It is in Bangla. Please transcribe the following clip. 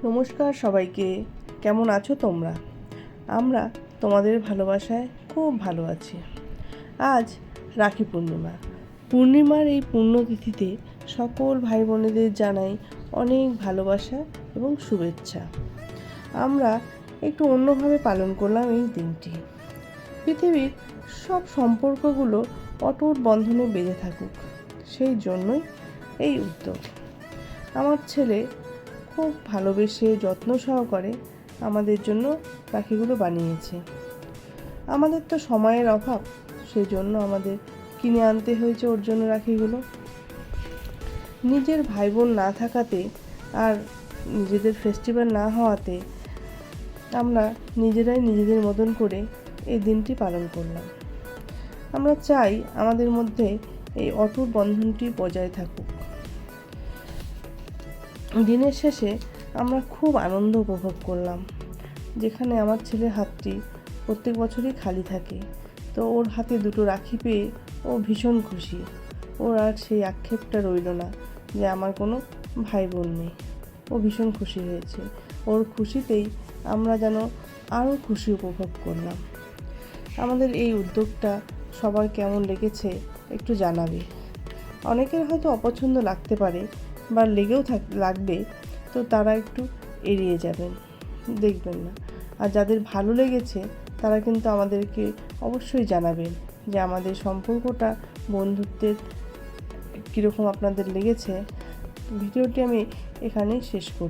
নমস্কার সবাইকে, কেমন আছো তোমরা? আমরা তোমাদের ভালোবাসায় খুব ভালো আছি। আজ রাখি পূর্ণিমার এই পুণ্যতিথিতে সকল ভাই বোনেদের জানাই অনেক ভালোবাসা এবং শুভেচ্ছা। আমরা একটু অন্যভাবে পালন করলাম এই দিনটি। পৃথিবীর সব সম্পর্কগুলো অটুট বন্ধনে বেঁধে থাকুক, সেই জন্যই এই উদ্যোগ। আমার ছেলে খুব ভালোবেসে যত্ন সহকারে আমাদের জন্য রাখিগুলো বানিয়েছে। আমাদের তো সময়ের অভাব, সেই জন্য আমাদের কিনে আনতে হয়েছে ওর জন্য রাখিগুলো। নিজের ভাই বোন না থাকাতে আর নিজেদের ফেস্টিভ্যাল না হওয়াতে আমরা নিজেরাই নিজেদের মতন করে এই দিনটি পালন করলাম। আমরা চাই আমাদের মধ্যে এই অটুট বন্ধনটি বজায় থাকুক। দিনের শেষে আমরা খুব আনন্দ উপভোগ করলাম, যেখানে আমার ছেলের হাতটি প্রত্যেক বছরই খালি থাকে। তো ওর হাতে দুটো রাখি পেয়ে ও ভীষণ খুশি। ওর আর সেই আক্ষেপটা রইল না যে আমার কোনো ভাই বোন নেই। ও ভীষণ খুশি হয়েছে। ওর খুশিতেই আমরা যেন আরও খুশি উপভোগ করলাম। আমাদের এই উদ্যোগটা সবার কেমন লেগেছে একটু জানাবে। অনেকের হয়তো অপছন্দ লাগতে পারে বা লেগেও লাগবে, তো তারা একটু এড়িয়ে যাবেন, দেখবেন না। আর যাদের ভালো লেগেছে তারা কিন্তু আমাদেরকে অবশ্যই জানাবেন যে আমাদের সম্পর্কটা, বন্ধুত্বের কীরকম আপনাদের লেগেছে। ভিডিওটি আমি এখানেই শেষ করছি।